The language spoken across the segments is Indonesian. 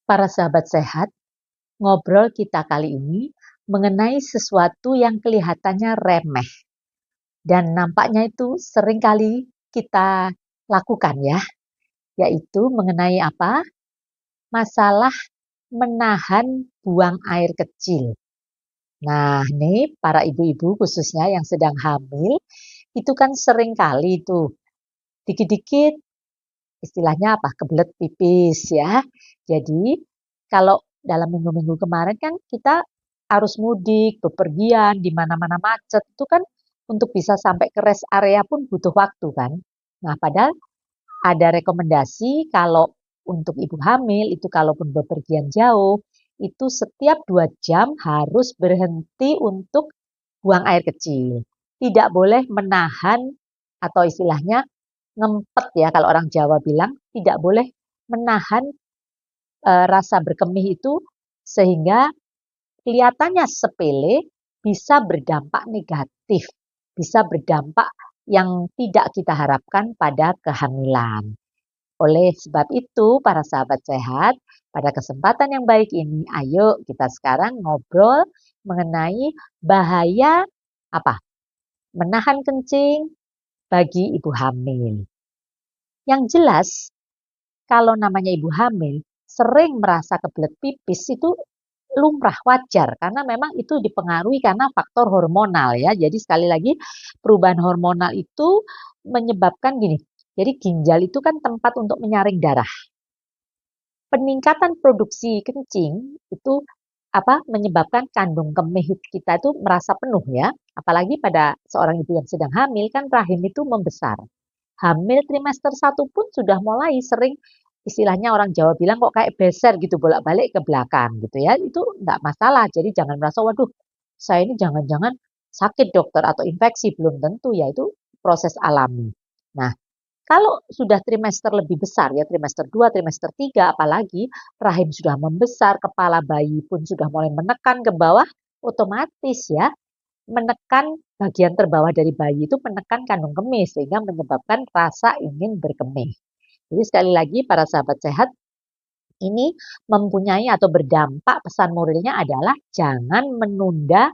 Para sahabat sehat, ngobrol kita kali ini mengenai sesuatu yang kelihatannya remeh dan nampaknya itu sering kali kita lakukan ya, yaitu mengenai apa? Masalah menahan buang air kecil. Nah, nih para ibu-ibu khususnya yang sedang hamil, itu kan sering kali tuh dikit-dikit istilahnya apa? Kebelet pipis ya. Jadi kalau dalam minggu-minggu kemarin kan kita harus mudik, bepergian, di mana-mana macet, itu kan untuk bisa sampai ke rest area pun butuh waktu kan. Nah, padahal ada rekomendasi kalau untuk ibu hamil itu kalaupun bepergian jauh, itu setiap 2 jam harus berhenti untuk buang air kecil. Tidak boleh menahan atau istilahnya ngempet ya kalau orang Jawa bilang, tidak boleh menahan rasa berkemih itu sehingga kelihatannya sepele bisa berdampak negatif, bisa berdampak yang tidak kita harapkan pada kehamilan. Oleh sebab itu, para sahabat sehat, pada kesempatan yang baik ini, ayo kita sekarang ngobrol mengenai bahaya apa? Menahan kencing bagi ibu hamil. Yang jelas, kalau namanya ibu hamil, sering merasa kebelet pipis itu lumrah wajar karena memang itu dipengaruhi karena faktor hormonal ya. Jadi sekali lagi perubahan hormonal itu menyebabkan gini. Jadi ginjal itu kan tempat untuk menyaring darah. Peningkatan produksi kencing itu apa menyebabkan kandung kemih kita itu merasa penuh ya. Apalagi pada seorang ibu yang sedang hamil kan rahim itu membesar. Hamil trimester 1 pun sudah mulai sering istilahnya orang Jawa bilang kok kayak beser gitu bolak-balik ke belakang gitu ya. Itu enggak masalah. Jadi jangan merasa waduh saya ini jangan-jangan sakit dokter atau infeksi belum tentu ya itu proses alami. Nah, kalau sudah trimester lebih besar ya trimester 2, trimester 3 apalagi rahim sudah membesar, kepala bayi pun sudah mulai menekan ke bawah otomatis ya menekan bagian terbawah dari bayi itu menekan kandung kemih sehingga menyebabkan rasa ingin berkemih. Jadi sekali lagi para sahabat sehat ini mempunyai atau berdampak pesan moralnya adalah jangan menunda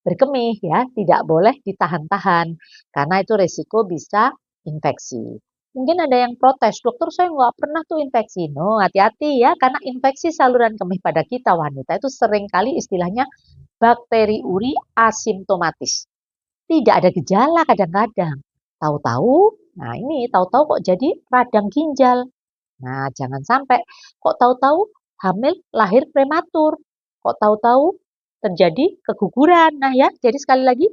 berkemih ya, tidak boleh ditahan-tahan karena itu resiko bisa infeksi. Mungkin ada yang protes, dokter saya nggak pernah tuh infeksi. No, hati-hati ya, karena infeksi saluran kemih pada kita wanita itu seringkali istilahnya bakteri uri asimptomatis. Tidak ada gejala kadang-kadang. Tahu-tahu, nah ini tahu-tahu kok jadi radang ginjal. Nah, jangan sampai kok tahu-tahu hamil lahir prematur. Kok tahu-tahu terjadi keguguran. Nah ya, jadi sekali lagi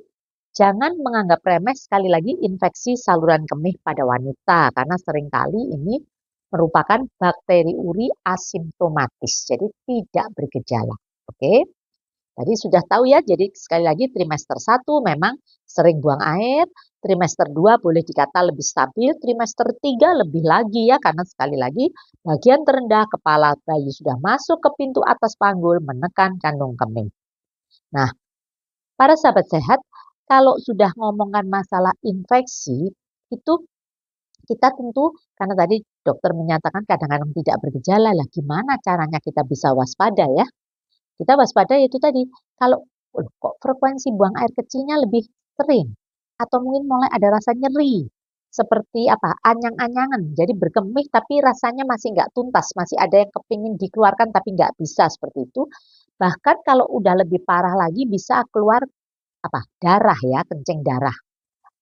jangan menganggap remeh sekali lagi infeksi saluran kemih pada wanita karena seringkali ini merupakan bakteri uri asimptomatis. Jadi tidak bergejala. Oke? Tadi sudah tahu ya, jadi sekali lagi trimester 1 memang sering buang air, trimester 2 boleh dikata lebih stabil, trimester 3 lebih lagi ya, karena sekali lagi bagian terendah kepala bayi sudah masuk ke pintu atas panggul menekan kandung kemih. Nah, para sahabat sehat, kalau sudah ngomongkan masalah infeksi, itu kita tentu, karena tadi dokter menyatakan kadang-kadang tidak bergejala, lah gimana caranya kita bisa waspada ya? Kita waspada itu tadi, kalau kok frekuensi buang air kecilnya lebih sering atau mungkin mulai ada rasa nyeri seperti apa anyang-anyangan jadi berkemih tapi rasanya masih nggak tuntas masih ada yang kepingin dikeluarkan tapi nggak bisa seperti itu bahkan kalau udah lebih parah lagi bisa keluar apa darah ya kencing darah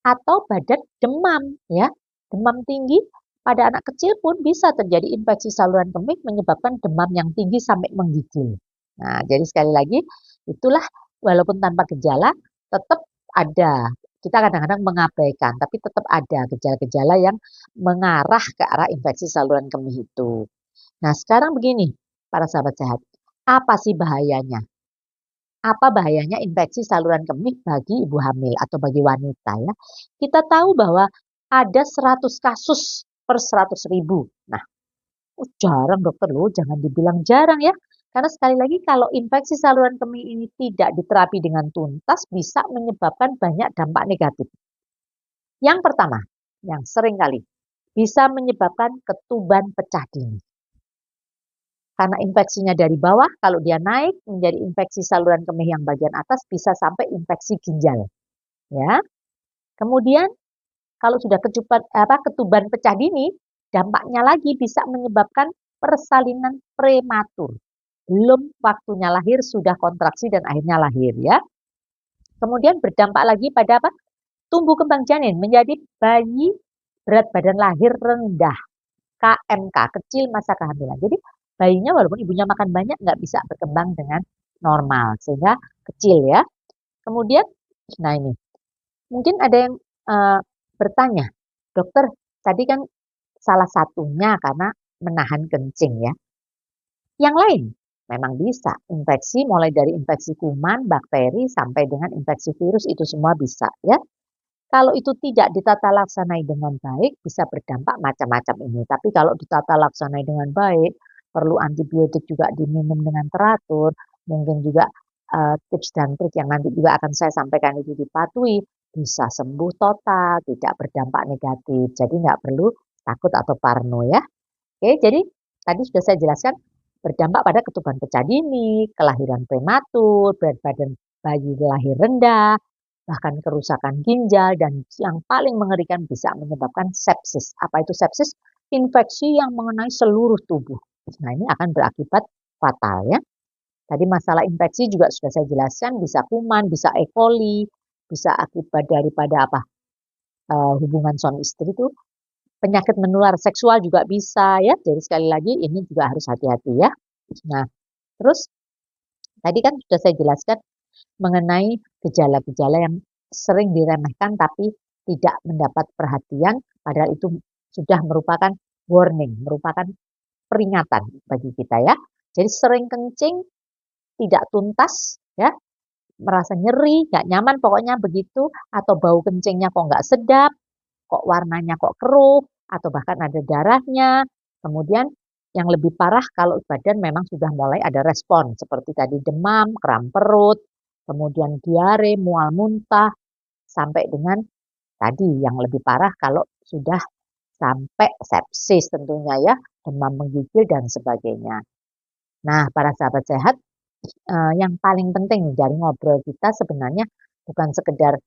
atau badan demam ya demam tinggi pada anak kecil pun bisa terjadi infeksi saluran kemih menyebabkan demam yang tinggi sampai menggigil. Nah, jadi sekali lagi itulah walaupun tanpa gejala tetap ada. Kita kadang-kadang mengabaikan, tapi tetap ada gejala-gejala yang mengarah ke arah infeksi saluran kemih itu. Nah, sekarang begini, para sahabat sehat, apa sih bahayanya? Apa bahayanya infeksi saluran kemih bagi ibu hamil atau bagi wanita ya? Kita tahu bahwa ada 100 kasus per 100.000. Nah, jarang dokter loh, jangan dibilang jarang ya. Karena sekali lagi kalau infeksi saluran kemih ini tidak diterapi dengan tuntas bisa menyebabkan banyak dampak negatif. Yang pertama, yang sering kali bisa menyebabkan ketuban pecah dini. Karena infeksinya dari bawah, kalau dia naik menjadi infeksi saluran kemih yang bagian atas bisa sampai infeksi ginjal. Ya. Kemudian kalau sudah ketuban pecah dini, dampaknya lagi bisa menyebabkan persalinan prematur. Belum waktunya lahir sudah kontraksi dan akhirnya lahir ya. Kemudian berdampak lagi pada apa? Tumbuh kembang janin menjadi bayi berat badan lahir rendah. KMK, kecil masa kehamilan. Jadi bayinya walaupun ibunya makan banyak nggak bisa berkembang dengan normal sehingga kecil ya. Kemudian, nah ini mungkin ada yang bertanya, dokter tadi kan salah satunya karena menahan kencing ya. Yang lain memang bisa infeksi mulai dari infeksi kuman, bakteri sampai dengan infeksi virus itu semua bisa ya. Kalau itu tidak ditata laksanai dengan baik, bisa berdampak macam-macam ini. Tapi kalau ditata laksanai dengan baik, perlu antibiotik juga diminum dengan teratur, mungkin juga tips dan trik yang nanti juga akan saya sampaikan itu dipatuhi, bisa sembuh total, tidak berdampak negatif. Jadi nggak perlu takut atau parno ya. Oke, jadi tadi sudah saya jelaskan berdampak pada ketuban pecah dini, kelahiran prematur, berat badan bayi lahir rendah, bahkan kerusakan ginjal, dan yang paling mengerikan bisa menyebabkan sepsis. Apa itu sepsis? Infeksi yang mengenai seluruh tubuh. Nah, ini akan berakibat fatal ya. Tadi masalah infeksi juga sudah saya jelaskan, bisa kuman, bisa E. coli, bisa akibat daripada apa? Hubungan suami istri itu, penyakit menular seksual juga bisa ya. Jadi sekali lagi ini juga harus hati-hati ya. Nah, terus tadi kan sudah saya jelaskan mengenai gejala-gejala yang sering diremehkan tapi tidak mendapat perhatian, padahal itu sudah merupakan warning, merupakan peringatan bagi kita ya. Jadi sering kencing, tidak tuntas ya, merasa nyeri, nggak nyaman pokoknya begitu, atau bau kencingnya kok nggak sedap, kok warnanya kok keruh, atau bahkan ada darahnya. Kemudian yang lebih parah kalau badan memang sudah mulai ada respon, seperti tadi demam, kram perut, kemudian diare, mual muntah, sampai dengan tadi yang lebih parah kalau sudah sampai sepsis tentunya ya, demam menggigil dan sebagainya. Nah, para sahabat sehat, yang paling penting dari ngobrol kita sebenarnya bukan sekedar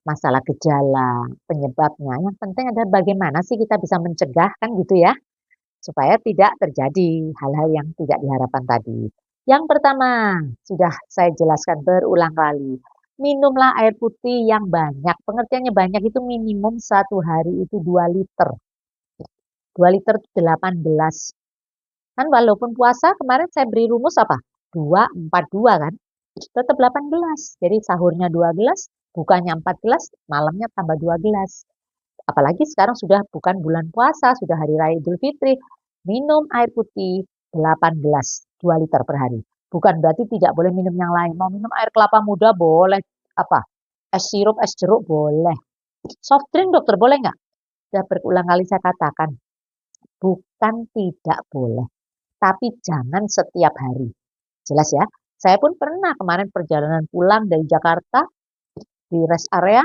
masalah gejala, penyebabnya. Yang penting adalah bagaimana sih kita bisa mencegah kan gitu ya, supaya tidak terjadi hal-hal yang tidak diharapkan tadi. Yang pertama, sudah saya jelaskan berulang kali, minumlah air putih yang banyak. Pengertiannya banyak itu minimum satu hari itu 2 liter. 2 liter itu 18. Kan walaupun puasa kemarin saya beri rumus apa? 2, 4, 2 kan? Tetap 18. Jadi sahurnya 2 gelas, bukanya 4 gelas, malamnya tambah 2 gelas. Apalagi sekarang sudah bukan bulan puasa, sudah hari raya Idul Fitri. Minum air putih 18, 2 liter per hari. Bukan berarti tidak boleh minum yang lain. Mau minum air kelapa muda boleh. Apa? Es sirup, es jeruk boleh. Soft drink dokter boleh nggak? Sudah berulang kali saya katakan. Bukan tidak boleh. Tapi jangan setiap hari. Jelas ya? Saya pun pernah kemarin perjalanan pulang dari Jakarta, di rest area,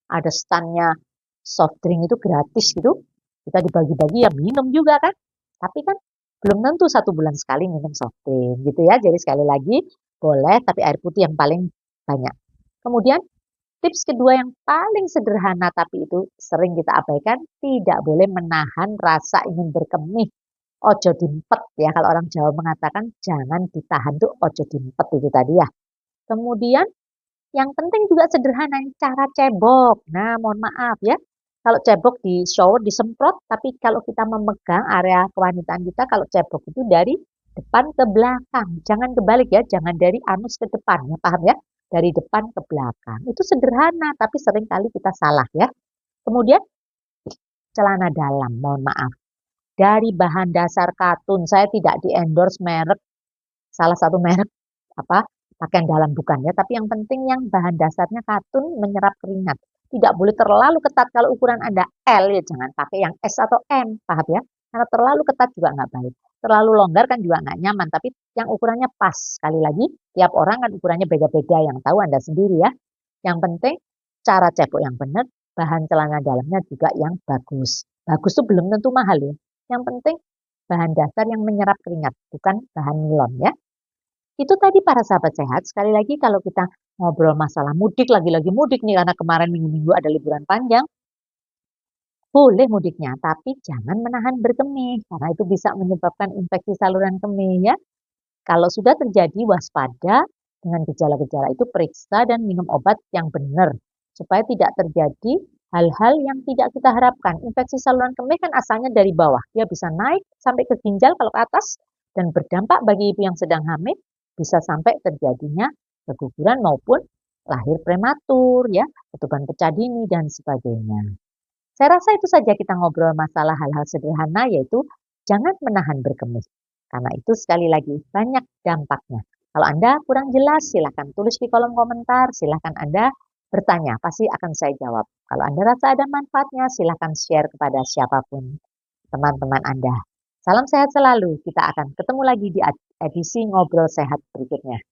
ada standnya soft drink itu gratis gitu. Kita dibagi-bagi ya minum juga kan. Tapi kan belum tentu 1 bulan sekali minum soft drink gitu ya. Jadi sekali lagi boleh tapi air putih yang paling banyak. Kemudian tips kedua yang paling sederhana tapi itu sering kita abaikan, tidak boleh menahan rasa ingin berkemih. Ojo dimpet ya, kalau orang Jawa mengatakan jangan ditahan tuh ojo dimpet itu tadi ya. Kemudian yang penting juga sederhana, cara cebok. Nah, mohon maaf ya. Kalau cebok di shower disemprot, tapi kalau kita memegang area kewanitaan kita, kalau cebok itu dari depan ke belakang. Jangan kebalik ya, jangan dari anus ke depan ya, paham ya? Dari depan ke belakang. Itu sederhana, tapi seringkali kita salah ya. Kemudian celana dalam, mohon maaf. Dari bahan dasar katun, saya tidak di-endorse merek, salah satu merek apa pakaian dalam bukan ya, tapi yang penting yang bahan dasarnya katun menyerap keringat. Tidak boleh terlalu ketat. Kalau ukuran Anda L ya jangan pakai yang S atau M, paham ya? Karena terlalu ketat juga nggak baik. Terlalu longgar kan juga nggak nyaman, tapi yang ukurannya pas. Sekali lagi, tiap orang kan ukurannya beda-beda, yang tahu Anda sendiri ya. Yang penting cara cebok yang benar, bahan celana dalamnya juga yang bagus. Bagus itu belum tentu mahal ya. Yang penting bahan dasar yang menyerap keringat, bukan bahan nilon ya. Itu tadi para sahabat sehat, sekali lagi kalau kita ngobrol masalah mudik, lagi-lagi mudik nih karena kemarin minggu-minggu ada liburan panjang, boleh mudiknya, tapi jangan menahan berkemih, karena itu bisa menyebabkan infeksi saluran kemih ya. Kalau sudah terjadi, waspada dengan gejala-gejala itu, periksa dan minum obat yang benar, supaya tidak terjadi hal-hal yang tidak kita harapkan. Infeksi saluran kemih kan asalnya dari bawah, dia bisa naik sampai ke ginjal kalau ke atas, dan berdampak bagi ibu yang sedang hamil, bisa sampai terjadinya keguguran maupun lahir prematur, ya, ketuban pecah dini, dan sebagainya. Saya rasa itu saja kita ngobrol masalah hal-hal sederhana, yaitu jangan menahan berkemih. Karena itu sekali lagi banyak dampaknya. Kalau Anda kurang jelas, silahkan tulis di kolom komentar, silahkan Anda bertanya, pasti akan saya jawab. Kalau Anda rasa ada manfaatnya, silahkan share kepada siapapun teman-teman Anda. Salam sehat selalu, kita akan ketemu lagi di edisi Ngobrol Sehat berikutnya.